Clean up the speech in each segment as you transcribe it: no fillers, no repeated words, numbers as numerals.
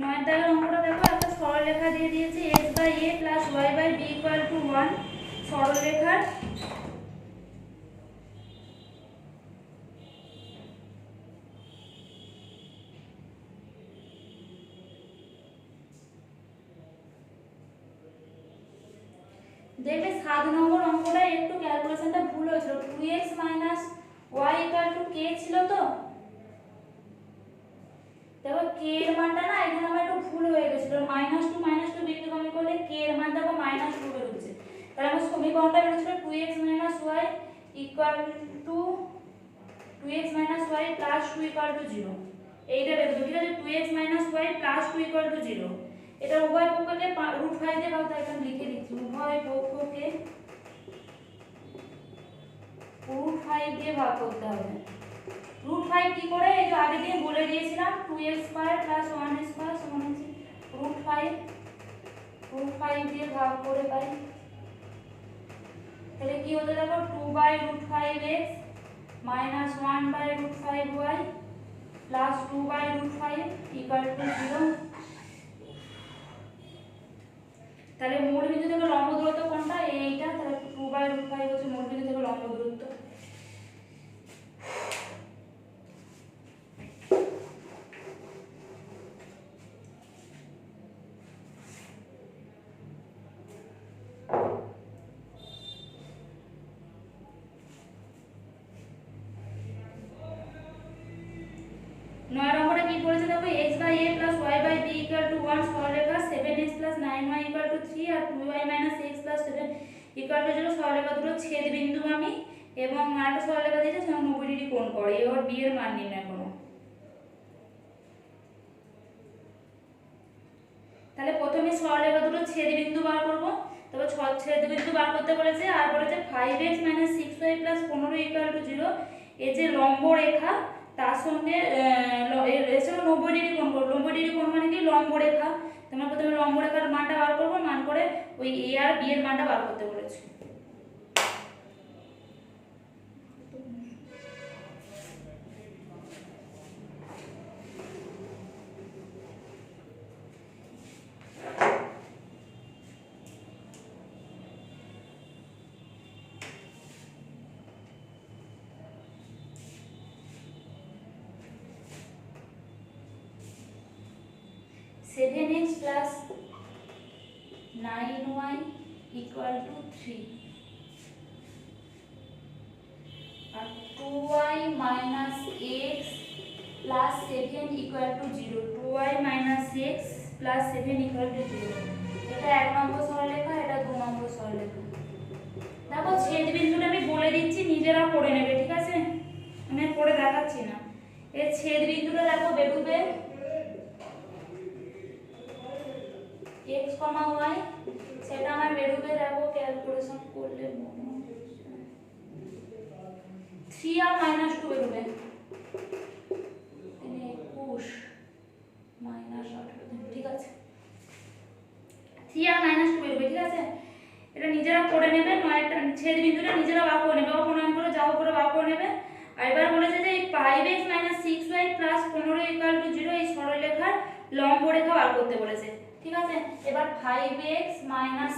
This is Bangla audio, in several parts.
নয়ের দাগের অঙ্কটা দেখো, একটা সরলরেখা দিয়ে দিয়েছে x by a plus y by b equal to 1। সরলরেখার দেখবে 7 নম্বর অঙ্কটা একটু ক্যালকুলেশনটা ভুল হয়েছিল। 2x minus y equal to k ছিল তো, দেখো k এর মানটা না এখানে আমার একটু ভুল হয়ে গেছিল। -2 বিন্দুগামী করলে k এর মান দেখো -2 বেরোচ্ছে। তাহলে আমার সমীকরণটা বেরোচ্ছিল 2x y equal to 2x y plus 2 equal to 0। এইটা বেরোবে, ঠিক আছে? 2x y plus 2 equal to 0। এটা উভয় পক্ষকে √5 দিয়ে ভাগ, তাই আমি লিখে দিচ্ছি উভয় পক্ষকে √5 দিয়ে ভাগ করতে হবে। √5 কি করে, এই যে আগে দিন বলে দিয়েছিলাম 2x স্কয়ার প্লাস 1 স্কয়ার সমান হচ্ছে √5 দিয়ে ভাগ করে পাই। তাহলে কি হতে দেখো 2/√5x minus 1/√5y plus 2/√5 equal to 0। তাহলে মূল বিন্দু থেকে লম্ব দূরত্ব কোনটা, এইটা। তাহলে 2/√5 হচ্ছে মূল বিন্দু থেকে লম্ব দূরত্ব। নয় নম্বরে কি পড়েছে দেখো, x by a plus y by b equal to 1 সরলরেখা 7x plus 9y equal to 3 আর 2y minus x plus 7 equal to 0। সরলরেখা দুটো ছেদ বিন্দুগামী এবং আরেকটা সরলরেখা দিয়েছে 90 ডিগ্রি কোণ করে। এবার b এর মান নির্ণয় করো। তাহলে প্রথমে সরলরেখা দুটো ছেদ বিন্দু বার করব। তবে ছেদ বিন্দু বার করতে বলেছে আর বলেছে 5x 6y 15 ইকুয়াল টু 0। এই যে লম্ব রেখা তার সঙ্গে এর সঙ্গে 90 ডিগ্রি কোণ করব। 90 ডিগ্রি কোণ মানে কি, লম্ব রেখা। তোমরা প্রথমে লম্ব রেখার মানটা বার করব, মান করে ওই a আর b এর মানটা বার করতে বলেছে। Seven x plus 9y equal to 3 আর 2y minus x plus 7 equal to 0। 2y minus x plus 7 equal to 0। এটা 1 নম্বর সরলরেখা, এটা 2 নম্বর সরলরেখা। দেখো ছেদ বিন্দুটা আমি বলে দিচ্ছি, নিজেরা করে নেবে, ঠিক আছে? আমি করে দেখাচ্ছি না। এই ছেদ বিন্দুটা দেখো বেরোবে x, y, সেটা আমার বেরোবে দেখো ক্যালকুলেশন করলে 3 আর -2 বেরোবে। 21 -18, ঠিক আছে? 3 আর -2 বেরোবে, ঠিক আছে? এটা নিজেরা করে নেবে। নয়টা ছেদ বিন্দুটা নিজেরা বার করে নেবে, প্রণয়ন করে যাও করে বার করে নেবে। আর এবার বলেছে যে এই 5x 6y 15 ইকুয়াল টু 0 এই সরলরেখার লম্ব রেখা বার করতে বলেছে, ঠিক আছে? এবার 5x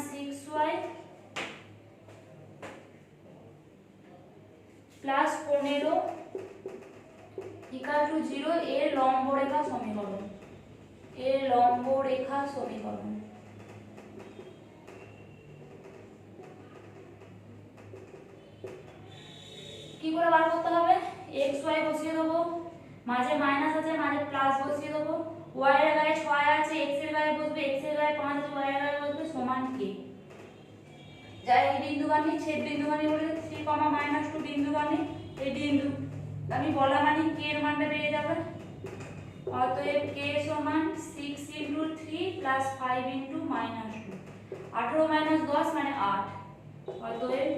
6y plus 15 equal to 0 এর লম্ব রেখা সমীকরণ। এর লম্ব রেখা সমীকরণ কি করে বার করতে হবে? x y বসিয়ে দেবো, মাঝে মাইনাস আছে মাঝে প্লাস বসিয়ে দেবো। y এর গায়ে 6 আছে, x এর গায়ে বসবে, x এর গায়ে 5 আছে, y এর গায়ে বসবে, সমান k। যাই এই বিন্দুগামী ছেদ বিন্দুগামী বলে 3, -2 বিন্দুগামী এই বিন্দু আমি বলা মানে k এর মানটা বেরিয়ে যাবে। অতএব k সমান 6 * 3 + 5 * -2 18 - 10 মানে 8। অতএব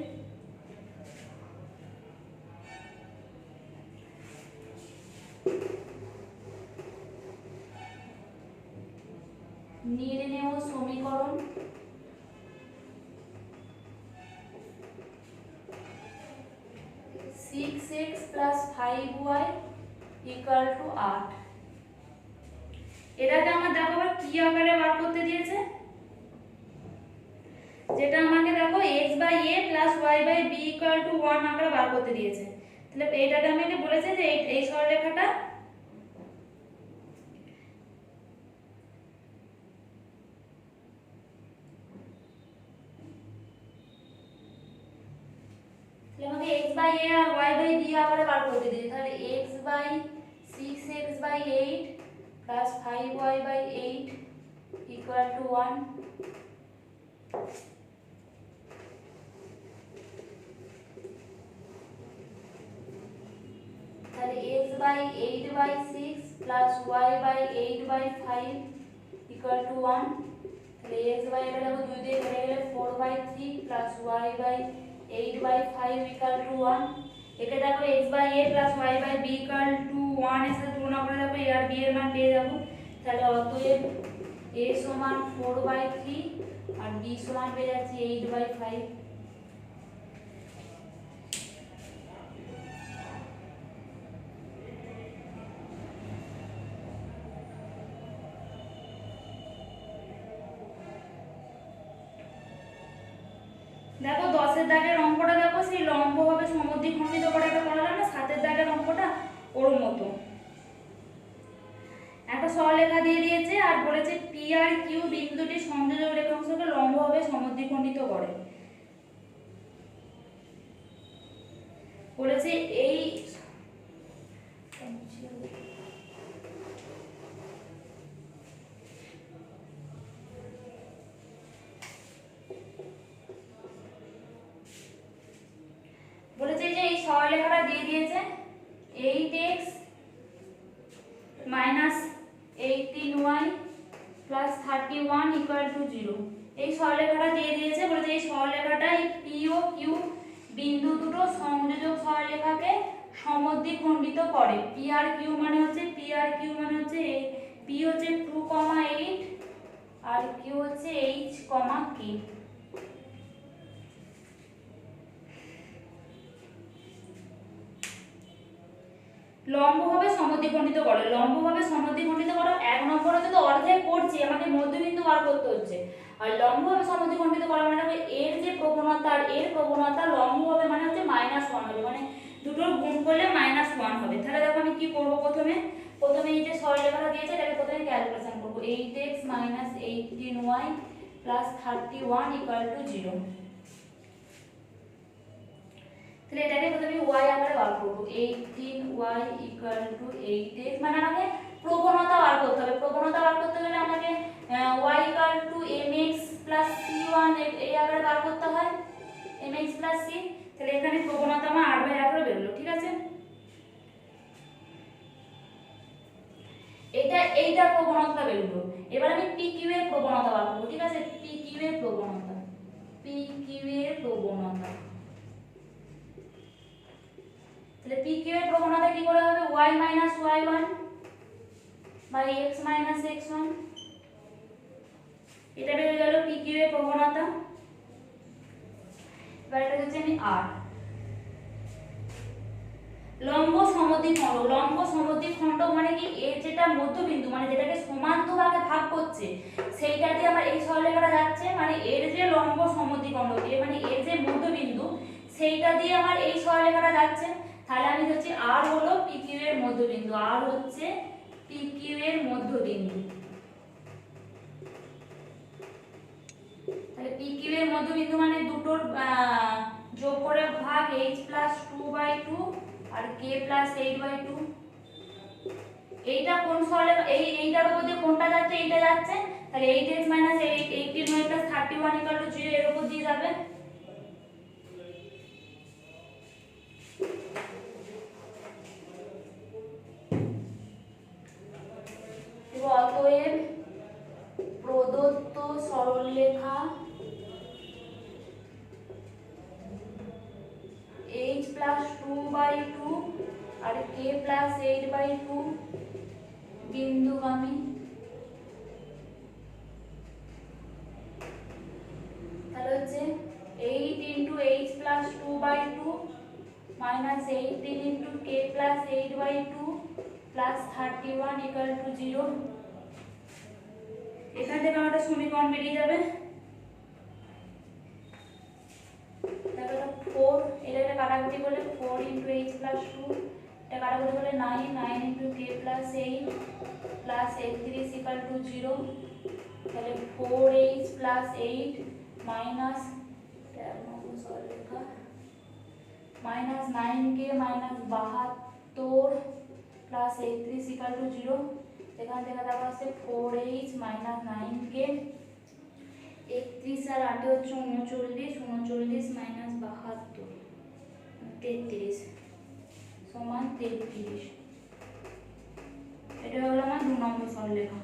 নির্ণেয় সমীকরণ (6x + 5y = 8)। এটাকে আমার দেখো আবার কি আকারে বার করতে দিয়েছে, যেটা আমাকে দেখো x/a + y/b = 1 আকারে বার করতে দিয়েছে। তাহলে এটাকে আমাকে বলেছে যে এই সরলরেখাটা আমাকে x/a আর y/b আকারে বার করতে দিয়েছে। তাহলে x/6x/8 + 5y/8 = 1। তাহলে x/8/6 + y/8/5 = 1। তাহলে x/, এটা দেখো 2 দিয়ে কেটে গেলে 4/3 + y/8/5 = 1। একে দেখো x/a + y/b = 1 এর সাথে তুলনা করে দেখো a আর b এর মান পেয়ে যাবো। তাহলে অতএব a = 4/3 আর b সমান পেয়ে যাচ্ছি 8/5। দেখো 10 এর দাগের অঙ্কটা দেখো সেই লম্বভাবে সমদ্বিখণ্ডিত করে একটা করালাম না, 7 এর দাগের অঙ্কটা ওর মতো। একটা সরলরেখা দিয়ে দিয়েছে আর বলেছে পি আর কিউ বিন্দুটি সংযোজক রেখাংশকে লম্বভাবে সমদ্বিখণ্ডিত করে। বলেছে এই বলেছে যে এই সরলরেখাটা দিয়ে দিয়েছে 8x - 18y + 31 = 0। এই সরলরেখাটা দিয়ে দিয়েছে, বলেছে এই সরলরেখাটা এই পি ও কিউ বিন্দু দুটো সংযোজক সরলরেখাকে সমদ্বিখণ্ডিত করে। পি আর কিউ মানে হচ্ছে পি হচ্ছে 2,8 আর কিউ হচ্ছে h, k। লম্বভাবে সমদ্বিখণ্ডিত করে। লম্বভাবে সমদ্বিখণ্ডিত করা 1 নম্বরে তো অর্ধেক করছি, আমাকে মধ্যবিন্দু বার করতে হচ্ছে। আর লম্বভাবে সমদ্বিখণ্ডিত করা মানে হবে এর যে প্রবণতা আর এর প্রবণতা লম্বভাবে মানে হচ্ছে -1 হবে, মানে দুটোর গুণ করলে -1 হবে। তাহলে দেখো আমি কি করব, প্রথমে এই যে সরলরেখাটা দিয়েছে এটাকে প্রথমে ক্যালকুলেশন করব। 8x - 18y + 31 = 0। তাহলে এটাকে প্রথমে y আকারে বার করব। 18y = 8x, মানে আমাকে প্রবণতা বার করতে হবে। প্রবণতা বার করতে গেলে আমাকে y = mx + c1 এই আকারে বার করতে হয়, mx + c। তাহলে এখানে প্রবণতা আমার 8/18 বেরোলো, ঠিক আছে। এইটা প্রবণতা বেরোলো। এবার আমি pq এর প্রবণতা বার করব, ঠিক আছে। pq এর প্রবণতা তাহলে pq এর প্রবণতা কি করে হবে, y - y1 / x - x1। এটা বেরিয়ে গেল pq এর প্রবণতা। এবার এটা হচ্ছে আমি r। লম্ব সমদ্বিখণ্ড মানে কি, এর যেটা মধ্যবিন্দু মানে যেটাকে সমান দুভাগে ভাগ করছে সেইটা দিয়ে আমার এই সরলরেখাটা যাচ্ছে, মানে এর যে লম্ব সমদ্বিখণ্ড মানে এর যে মধ্যবিন্দু সেইটা দিয়ে আমার এই সরলরেখাটা যাচ্ছে। তাহলে আমি হচ্ছে r হলো pq এর মধ্যবিন্দু, r হচ্ছে pq এর মধ্যবিন্দু। তাহলে pq এর মধ্যবিন্দু মানে দুটোর যোগ করে ভাগ h + 2/2 আর k + 8/2। এইটা কোন সরলরেখা, এইটার উপর দিয়ে কোনটা যাচ্ছে, এইটা যাচ্ছে। তাহলে 8x - 18y + 31 = 0 এর উপর দিয়ে যাবে। অতএব প্রদত্ত সরলরেখা h + 2/2 আর k + 8/2 বিন্দুগামী। তাহলে হচ্ছে 8 × h + 2/2 - 18 × k + 8/2 + 31 = 0। এখান থেকে আমার একটা সমীকরণ বেরিয়ে যাবে। দেখো এটা 4, এটা একটা কাটাকুটি করলে 4 × h + 2, এটা কাটাকুটি করলে 9 × k + 8 + h3 = 0, তাহলে 4h + 8 minus minus 9k - 72 plus 33 = 0। এখান থেকে দেখো আছে 4h - 9k, 31 আর 8 হচ্ছে 39, 39 - 72 33 সমান 33। এটা হলো আমার 2 নম্বর সরলরেখা।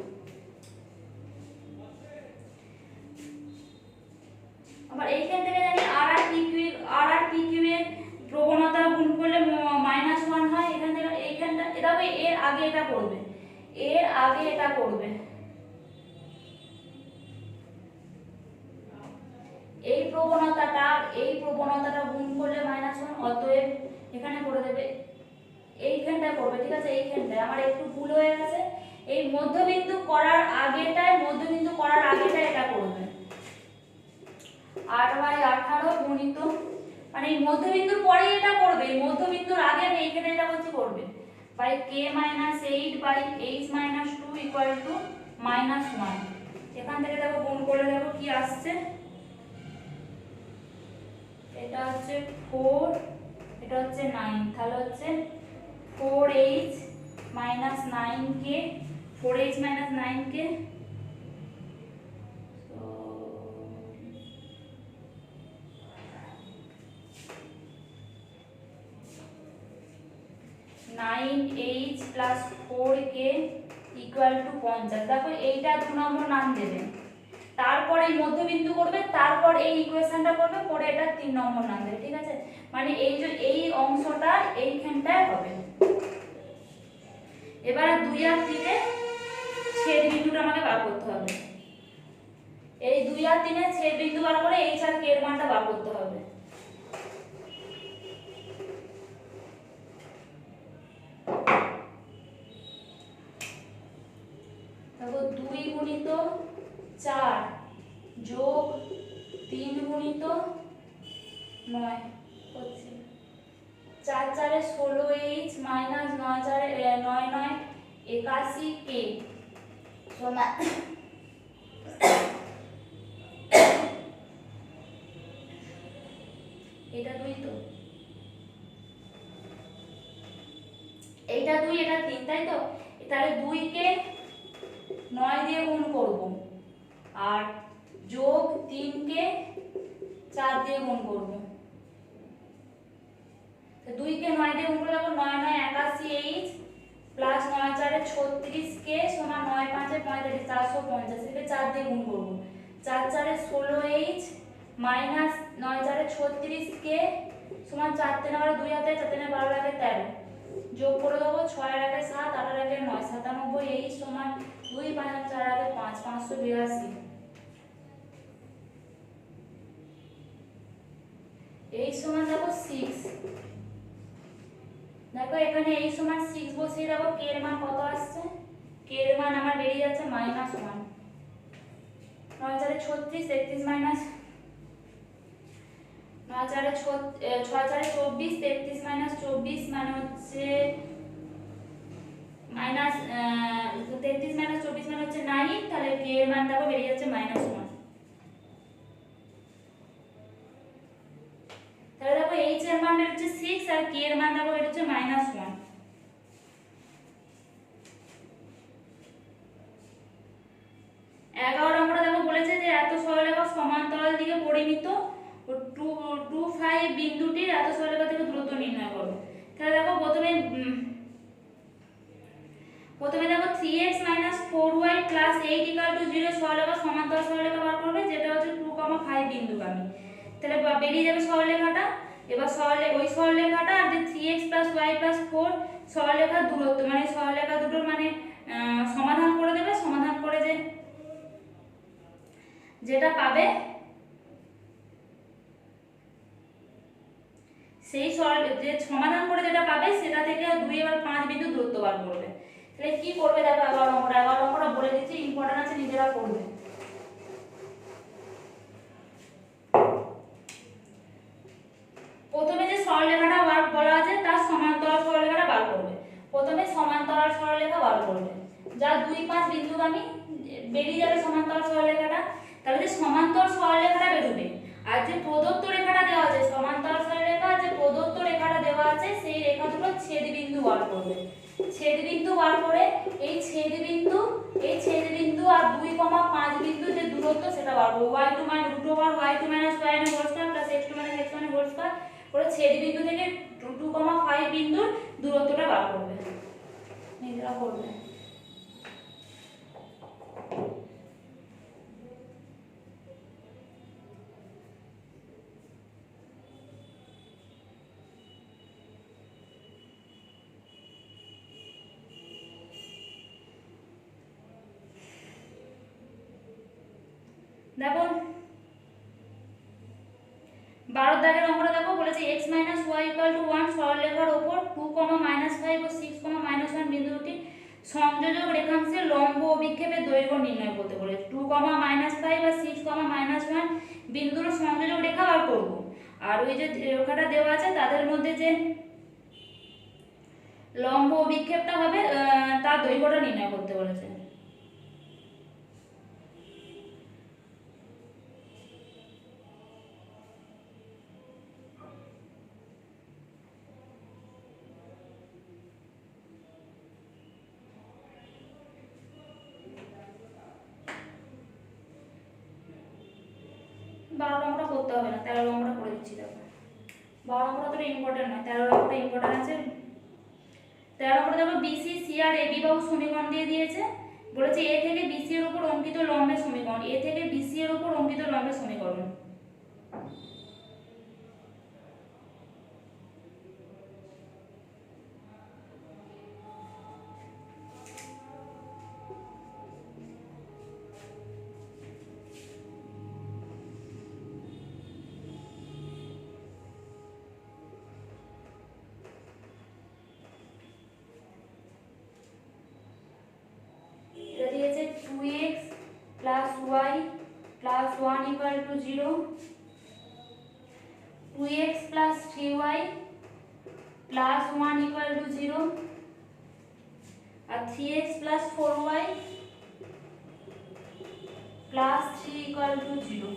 আবার এইখান থেকে জানি আর আর PQ এর প্রবণতা গুণ করলে -1 হয়। এখান থেকে এইখানটা এটা হবে, এর আগে এটা করবে, এর আগে এটা করবে, এই প্রবণতাটা গুণ করলে -1, অতএব এখানে করে দেবে, এইখানটা করবে, ঠিক আছে। এইখানটায় আমার একটু ভুল হয়ে গেছে, এই মধ্যবিন্দু করার আগেটায় এটা করবে, 8/18 গুণিত, মানে এই মধ্যবিন্দুর পরে এটা করবে, এই মধ্যবিন্দুর আগে আমি এইখানে এটা বলছি করবে, by k - 8 by h - 2 equal to -1। এখান থেকে দেখো গুণ করে দেখো কি আসছে, এটা হচ্ছে 4, এটা হচ্ছে 9, তাহলে হচ্ছে 4h - 9k, 4h - 9k, 9h + 4k = 50। দেখো এইটা 2 নম্বর নাম দেবে, তারপর এই মধ্যবিন্দু করবে, তারপর এই ইকুয়েশনটা করবে, পরে এটা 3 নম্বর নাম দেবে, ঠিক আছে। মানে এই যে এই অংশটা এইখানটায় হবে। এবারে 2 আর 3 এর ছেদ বিন্দুটা আমাকে বার করতে হবে, এই 2 আর 3 এর ছেদ বিন্দু বার করে h আর k এর মানটা বার করতে হবে। দেখো 2 গুণিত 4 যোগ 3 গুণিত 9 হচ্ছে 4 × 4 = 16h মাইনাস 9 × 4 = 9 9 81k সমান এটা 2 তো, এইটা 2 এটা 3, তাই তো। তাহলে 2 কে 9 দিয়ে গুণ করব, আর যোগ 3 কে 4 দিয়ে গুণ করব। তো 2 কে 9 দিয়ে গুণ করে দেখো 9 9 81h প্লাস 9 4 36k সমান 9 5 45 450, একে 4 দিয়ে গুণ করব। 4 4 16h মাইনাস 9 4 36k সমান 4 3 2 হাতে 4 3 12 লাগে 13, যোগ করে দেবো 6 এর আগে 7 8 এর আগে 9 97h সমান 2 5 4 আগে 5 582। h সমান দেখো 6, দেখো এখানে h সমান 6 বসিয়ে দেবো, k এর মান কত আসছে, k এর মান আমার বেরিয়ে যাচ্ছে -1, 9 4 36 33 মাইনাস 9 4 6 4 24 33 মাইনাস 24 মানে হচ্ছে মাইনাস 33 মাইনাস 24 মানে হচ্ছে 9, তাহলে k এর মান দেখো বেরিয়ে যাচ্ছে -1। তাহলে দেখো h এর মান বের হচ্ছে 6 আর k এর মান দেখো বের হচ্ছে -1। নম্বরে দেখো বলেছে যে এত সরলরেখা সমান্তরাল দিকে পরিমিত 25 বিন্দুটির এত সরলরেখা থেকে দূরত্ব নির্ণয় করো। তাহলে দেখো প্রথমে দেখো 3x - 4y + 8 = 0 সরলরেখা সমান্তরাল সরলরেখা বার করবে, যেটা হচ্ছে 2,5 বিন্দুগামী। তাহলে বেরিয়ে যাবে সরলরেখাটা। এবার ওই সরলরেখাটা আর যে 3x + y + 4 সরলরেখার দূরত্ব, মানে সরলরেখা দুটোর মানে সমাধান করে দেবে। সমাধান করে যেটা পাবে সেই যে সমাধান করে যেটা পাবে সেটা থেকে 2 এবার 5 বিন্দু দূরত্ব বার করবে। তাহলে কি করবে দেখো 11 নম্বরটা বলে দিচ্ছি, ইম্পর্টেন্ট আছে, নিজেরা করবে। প্রথমে সমান্তরাল সরলরেখা বার করবে, যা 2 5 বিন্দুগামী বেরিয়ে যাবে সমান্তরাল সরলরেখাটা। তাহলে যে সমান্তর সরলরেখাটা বেরোবে আর যে প্রদত্ত রেখাটা দেওয়া আছে, সমান্তরাল সরলরেখা যে প্রদত্ত রেখাটা দেওয়া আছে সেই রেখা দুটো ছেদবিন্দু বার করবে। ছেদবিন্দু বার করে এই ছেদবিন্দু আর 2, 5 বিন্দু যে দূরত্ব সেটা বার করবে। y2 √y2 y n whole square plus x2 x1 whole square করে ছেদবিন্দু থেকে 2, 5 বিন্দুর দূরত্বটা বার করবে। নিজেরা করবে। দেখো 12 দাগের অঙ্কটা দেখো, বলেছে x - y = 1 সরলরেখার উপর 2, -5 ও 6, -1 বিন্দু দুটি সংযোজক রেখাংশের লম্ব অভিক্ষেপের দৈর্ঘ্য নির্ণয় করতে বলেছে। 2, -5 আর 6, -1 বিন্দুর সংযোজক রেখা বার করব। আর ওই যে রেখাটা দেওয়া আছে তাদের মধ্যে যে লম্ব অভিক্ষেপটা হবে তার দৈর্ঘ্যটা নির্ণয় করতে বলেছে। বারো নম্বরটা করতে হবে না, 13 নম্বরটা করে দিচ্ছি। দেখো 12 নম্বরটা তো ইম্পর্টেন্ট নয়, 13 নম্বরটা ইম্পর্টেন্ট আছে। 13 নম্বরে দেখো বিসি সি আর এবি বাহু সমীকরণ দিয়ে দিয়েছে, বলেছে এ থেকে বিসি এর উপর অঙ্কিত লম্বের সমীকরণ, এ থেকে বিসি এর উপর অঙ্কিত লম্বের সমীকরণ। দিয়েছে 2x + y + 1 = 0, 2x + 3y + 1 = 0 আর 3x + 4y + 3 = 0।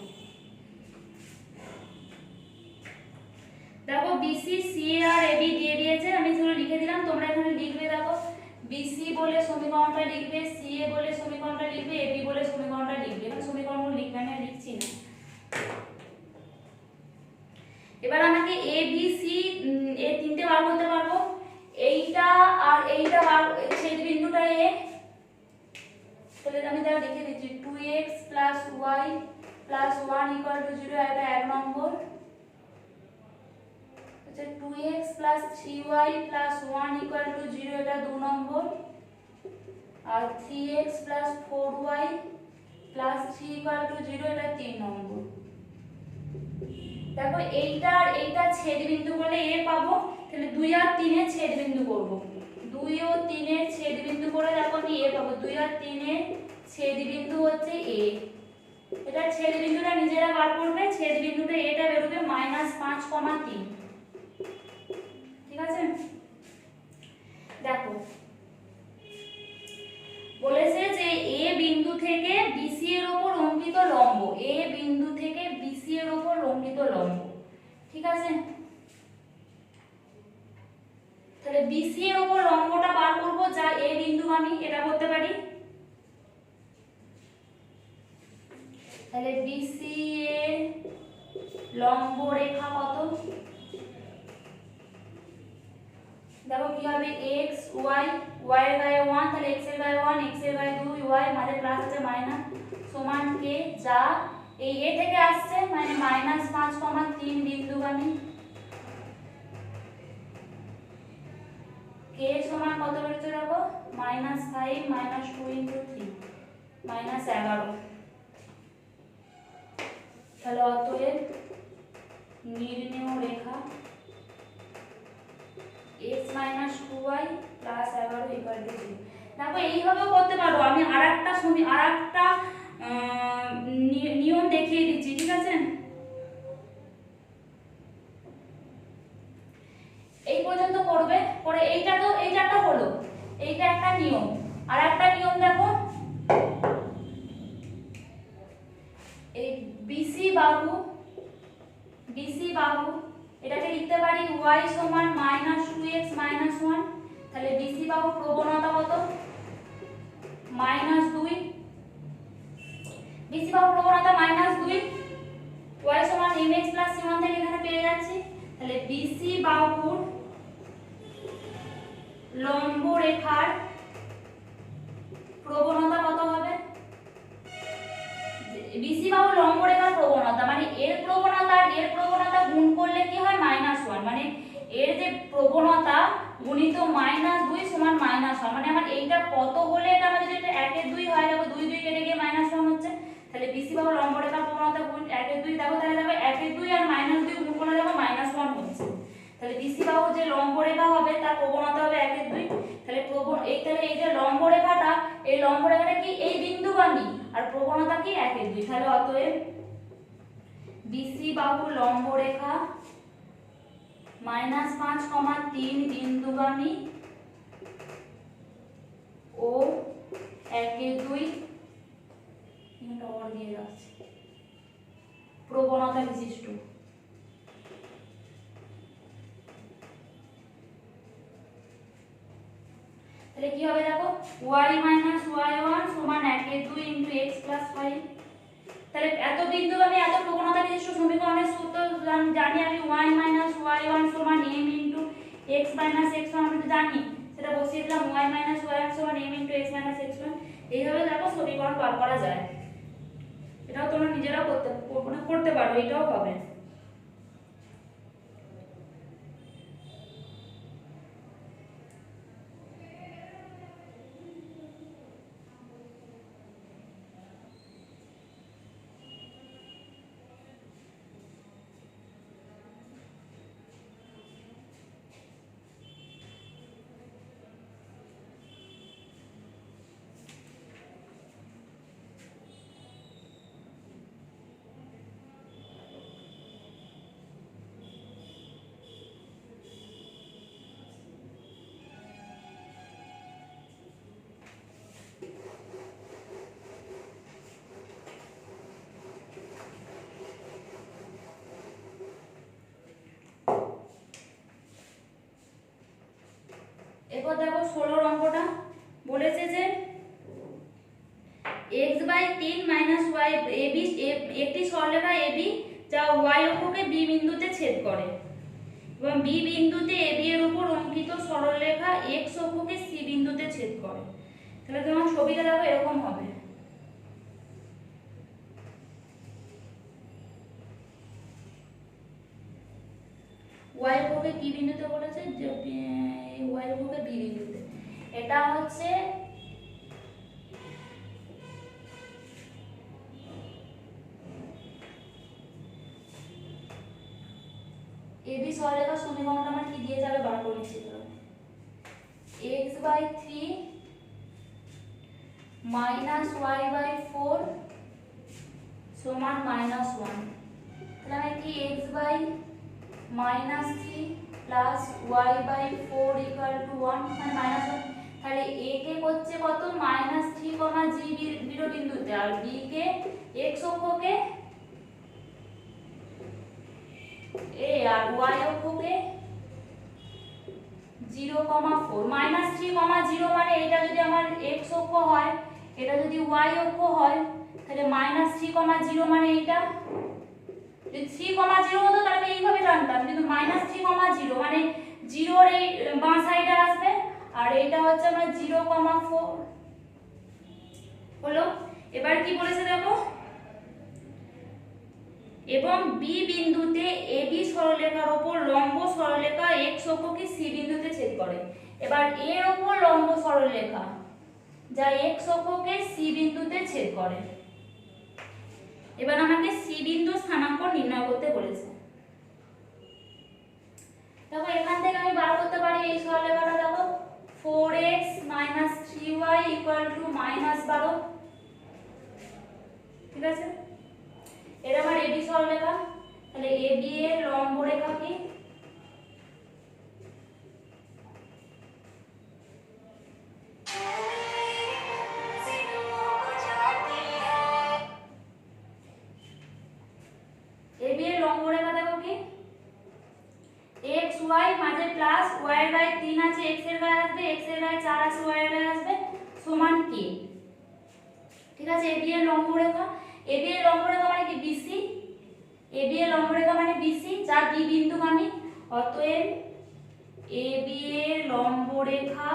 দেখো বিসি সি আর এবি দিয়ে দিয়েছে, আমি সেগুলো লিখে দিলাম, তোমরা এখানে লিখবে। দেখো বিসি বলে সমীকরণটা লিখবে, সিএ বলে সমীকরণটা লিখবে, এবি বলে সমীকরণটা লিখবে। এখানে সমীকরণগুলো লিখবে, আমি লিখছি না। এবার আমাকে এ বি সি এই তিনটে বার করতে পারবো। এইটা আর এইটা বার, ছেদবিন্দুটা এ, তাহলে আমি তাহলে লিখে দিচ্ছি 2x + y + 1 = 0, এটা 1 নম্বর। আচ্ছা 2x + 3y + 1 = 0, এটা 2 নম্বর। আর 3x + 4y + 3 = 0, এটা 3 নম্বর। দেখো এইটা আর এইটা ছেদবিন্দু বলে এ পাবো, তাহলে 2 আর 3 এর ছেদবিন্দু করব। 2 ও 3 এর ছেদবিন্দু করে দেখো আমি এ পাবো। 2 আর 3 এর ছেদবিন্দু হচ্ছে এ। এটা ছেদবিন্দুটা নিজেরা বার করবে। ছেদবিন্দুটা এটা বেরোবে -5, 3। ঠিক আছে? দেখো বলেছে যে এ বিন্দু থেকে বিসি এর উপর অঙ্কিত লম্ব, এ বিন্দু থেকে বিসি এর উপর অঙ্কিত লম্ব। ঠিক আছে? তাহলে বিসি এর উপর লম্বটা বার করব, যা এ বিন্দু আমি এটা করতে পারি। তাহলে বিসি এর লম্ব রেখা কত? দেখো কি হবে, x y, y এর গায়ে 1, তাহলে x এর গায়ে 1, x এর গায়ে 2, y মাঝে প্লাস আছে মাইনাস সমান k, যা এই a থেকে আসছে মানে -5, 3 বিন্দুগামী। k সমান কত বেরোচ্ছে দেখো, -5 - 2 × 3 -11। তাহলে অতএব নির্ণেয় রেখা x - 2y + 11 = 0। দেখো এইভাবেও করতে পারো। আমি আরেকটা নিয়ম দেখিয়ে দিচ্ছি। ঠিক আছে? এই পর্যন্ত করবে, পরে এইটা তো এই চারটা হলো। এইটা একটা নিয়ম। আর একটা নিয়ম দেখো, এই বিসি বাহু এটাকে লিখতে পারি y সমান -2x - 1। তাহলে বিসি বাহু প্রবণতা কত? -2। বিসি বাহু প্রবণতা -2, y সমান mx + c1 থেকে এখানে পেয়ে যাচ্ছি। তাহলে বিসি বাহুর লম্ব রেখার প্রবণতা কত হবে? বিসি বাহু লম্ব রেখার প্রবণতা মানে এর প্রবণতা আর এর প্রবণতা গুণ করলে কি হয়? -1, মানে এর যে প্রবণতা গুণিত -2 সমান -1, মানে আমার এইটা কত হলে এটা আমাদের যেটা 1 এর 2 হয়, দেখো 2 2 কেটে গিয়ে -1 হচ্ছে। তাহলে বিসি বাহু লম্ব রেখার প্রবণতা গুণ 1 এর 2, দেখো তাহলে দেখো 1 এর 2 আর -2 গুণ করলে দেখো -1 হচ্ছে। তাহলে বিসি বাহু যে লম্ব রেখা হবে তার প্রবণতা হবে 1 এর 2। তাহলে তাহলে এই যে লম্ব রেখাটা, এই লম্ব রেখাটা কি এই বিন্দুগামী আর প্রবণতা কি 1 এর 2। তাহলে অতএব বিসি বাহু লম্ব রেখা -5,3 বিন্দুগামী ও 1 এর 2 দিয়ে যাচ্ছে প্রবণতা বিশিষ্ট। তাহলে কি হবে দেখো, y - y1 সমান 1 এর 2 × x + 5। তাহলে এত বিন্দুগামী এত প্রবণতা বিশিষ্ট সমীকরণের সূত্র জানি আমি, y - y1 সমান m × x - x1 আমরা তো জানি, সেটা বসিয়ে দিলাম y - y1 সমান m × x - x1। এইভাবে দেখো সমীকরণ বার করা যায়। এটাও তোমরা নিজেরাও করতে পারো, এটাও হবে। এরপর দেখো 16 অঙ্কটা বলেছে যে x/3 - y ab একটি সরলরেখা AB যা y অক্ষকে b বিন্দুতে ছেদ করে এবং b বিন্দুতে AB এর উপর অঙ্কিত সরলরেখা x অক্ষকে c বিন্দুতে ছেদ করে। তাহলে তোমার ছবিটা দেখো এরকম হবে। y অক্ষকে কি বিন্দুতে বলেছে? যে y অক্ষকে b বিন্দুতে। এটা হচ্ছে AB সরলরেখার সমীকরণটা আমার কি দিয়ে যাবে বার করে নিচ্ছি। x/3 - y/4 সমান -1। তাহলে আমি কি x/-3 প্লাস y/4 = 1 মানে -1। তাহলে a কে করছে কত? -3, g বিন্দুতে, আর b K x অক্ষকে a R y অক্ষকে 0,4। -3, 0 মানে এটা যদি আমার x অক্ষ হয়, এটা যদি y অক্ষ হয়, তাহলে -3, 0 মানে এটা যদি 3, 0 হতো তাহলে এইভাবে টানতাম, কিন্তু -3, 0 মানে 0 এর এই বাঁ সাইডে আসবে, আর এটা হচ্ছে আমার 0,4 হলো। এবার কি বলেছে দেখো, এবং b বিন্দুতে AB সরলরেখার উপর লম্ব সরলরেখা x অক্ষকে c বিন্দুতে ছেদ করে। এবার এর উপর লম্ব সরলরেখা যা x অক্ষকে c বিন্দুতে ছেদ করে। এবার আমাকে c বিন্দুর স্থানাঙ্ক নির্ণয় করতে বলেছে। দেখো এখান থেকে আমি বার করতে পারি এই সরলরেখাটা, দেখো 4x - 3y = -12। ঠিক আছে, এটা আমার AB সরলরেখা। তাহলে AB এর লম্ব রেখা কি? লম্ব রেখা দেখো কি x y মাঝে প্লাস y এর গায়ে 3 আছে x এর গায়ে আসবে x এর গায়ে 4 আছে y এর গায়ে আসবে সমান k। ঠিক আছে, AB এর লম্ব রেখা, AB এর লম্ব রেখা মানে কি BC, AB এর লম্ব রেখা মানে BC যা B বিন্দুগামী। অতএব AB এর লম্ব রেখা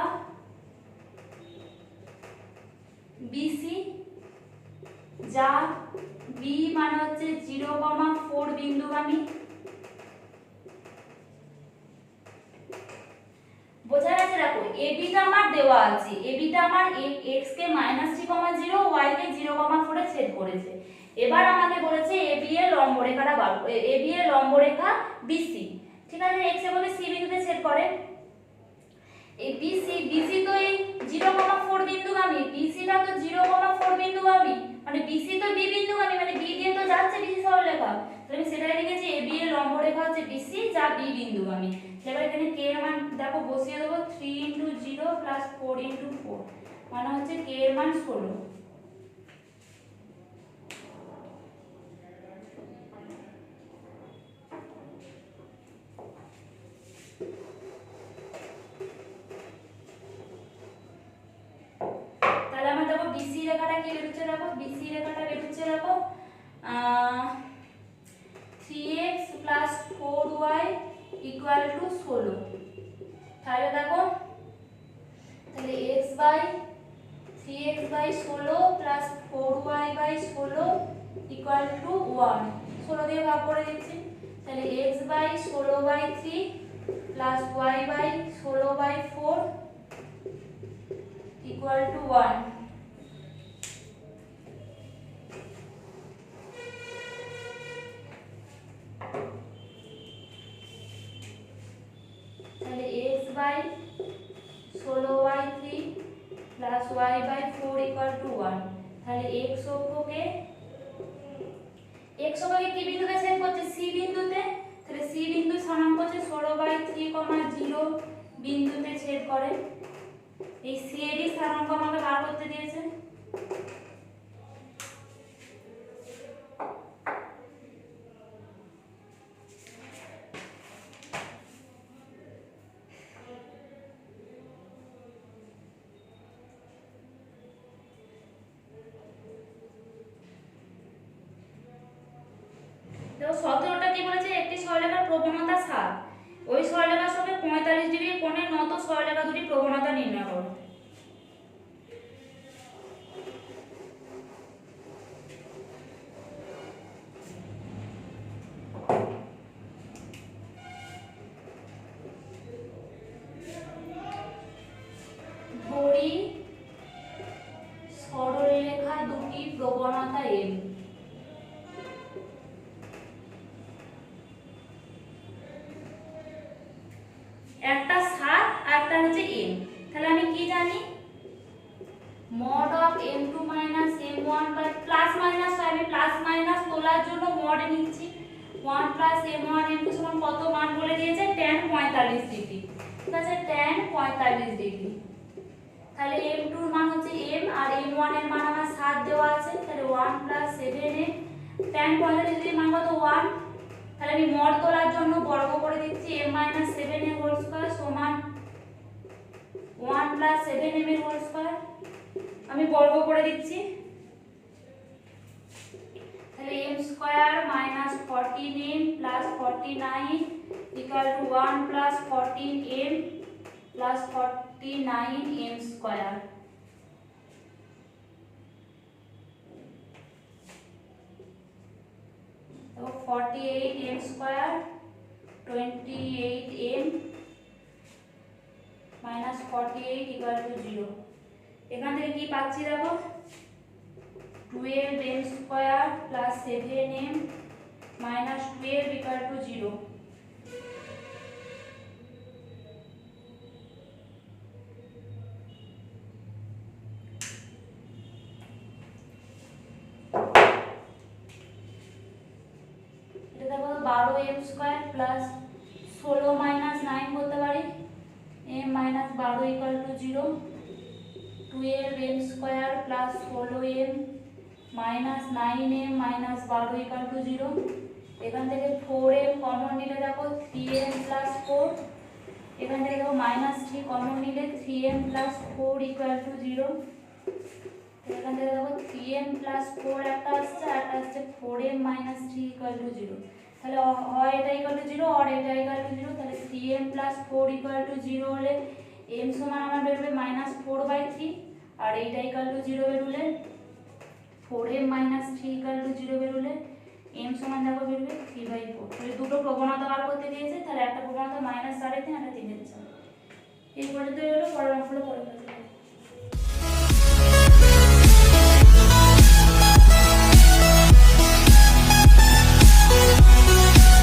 BC যা B মানে হচ্ছে 0,4 বিন্দুগামী। বোঝা গেছে? দেখো AB টা আমার দেওয়া আছে, AB টা আমার x কে -3,0 y কে 0,4 এ ছেদ করেছে। এবার আমাকে বলেছে AB এর লম্ব রেখাটা বার করো, AB এর লম্ব রেখা BC। ঠিক আছে, x এ বলে C বিন্দুতে ছেদ করে। এই BC তো এই 0,4 বিন্দুগামী, BC টা তো 0,4 বিন্দুগামী, মানে BC তো B বিন্দুগামী, মানে B দিয়ে তো যাচ্ছে BC সরলরেখা। তাহলে আমি সেটাই লিখেছি AB এর লম্ব রেখা হচ্ছে BC যা B বিন্দুগামী। এবার এখানে k এর মান দেখো বসিয়ে দেব 3 * 0 + 4 * 4 মানে হচ্ছে k এর মান 16। তাহলে আমরা দেখো BC রেখাটা কি বেরোচ্ছে, দেখো BC রেখাটা বেরোচ্ছে দেখো 3x + 4y = 16। তাহলে দেখো তাহলে x/3x/16 + 4y/16 = 1। 16 দিয়ে ভাগ করে দিচ্ছি, তাহলে x/16/3 + y/16/4 = 1। তাহলে x/16/3 + y/4 = 1। তাহলে x অক্ষকে কি বিন্দুতে ছেদ করছে? C বিন্দুতে। তাহলে C বিন্দু স্থানাঙ্ক হচ্ছে 16/3,0 বিন্দুতে ছেদ করে। এই C এর স্থানাঙ্ক আমাকে বার করতে দিয়েছে। দেখো 17টা কি বলেছে, একটি সরলরেখার প্রবণতা 7, ওই সরলরেখার সঙ্গে 45 ডিগ্রি কোণে নত সরলরেখা দুটি প্রবণতা নির্ণয় করো। ধরি সরলরেখা দুটি প্রবণতা m। একটা 7 আর একটা হচ্ছে m। তাহলে আমি কি জানি, mod of m2 - m1 by plus minus, আমি প্লাস মাইনাস তোলার জন্য মড নিচ্ছি। 1 + m1 m2 সমান কত মান বলে দিয়েছে, tan 45 ডিগ্রি। ঠিক আছে, tan 45 ডিগ্রি। তাহলে m2 এর মান হচ্ছে m আর m1 এর মান আমার 7 দেওয়া আছে। তাহলে 1 + 7m tan 45 ডিগ্রি মান কত 1। তাহলে আমি মড তোলার জন্য বর্গ করে দিচ্ছি, m - 7m² সমান 1 + 7m² আমি বর্গ করে দিচ্ছি। তাহলে m² - 14m + 49 = 1 + 14m + 49m²। তো 48m² 28m - 48 = 0। এখান থেকে কি পাচ্ছি দেখো, 12m² + 7m - 12 = 0। এটা দেখো 12m² + 16 - 9 করতে পারি, m - 12 = 0। 12m² + 16m - 9m - 12 = 0। এখান থেকে 4m কমন নিলে দেখো 3m প্লাস 4, এখান থেকে দেখো -3 কমন নিলে 3m প্লাস 4 ইকুয়াল টু 0। এখান থেকে দেখো 3m প্লাস 4 একটা আসছে আর একটা আসছে 4m মাইনাস 3 ইকুয়াল টু 0। তাহলে হয় এটা ইকুয়াল টু 0 আর এটা ইকুয়াল টু 0। তাহলে 3m প্লাস 4 ইকুয়াল টু 0 হলে m সমান আমার বেরোবে -4/3 আর এইটা ইকুয়াল টু 0 বেরোলে 4m মাইনাস 3 ইকুয়াল টু 0 বেরোলে m সমান দেখো বেরোবে 3/4। তাহলে দুটো প্রবণতা বার করতে দিয়েছে, তাহলে একটা প্রবণতা -3.5 আর একটা 3/4। এই পর্যন্ত হলো, পরের অঙ্কগুলো পরে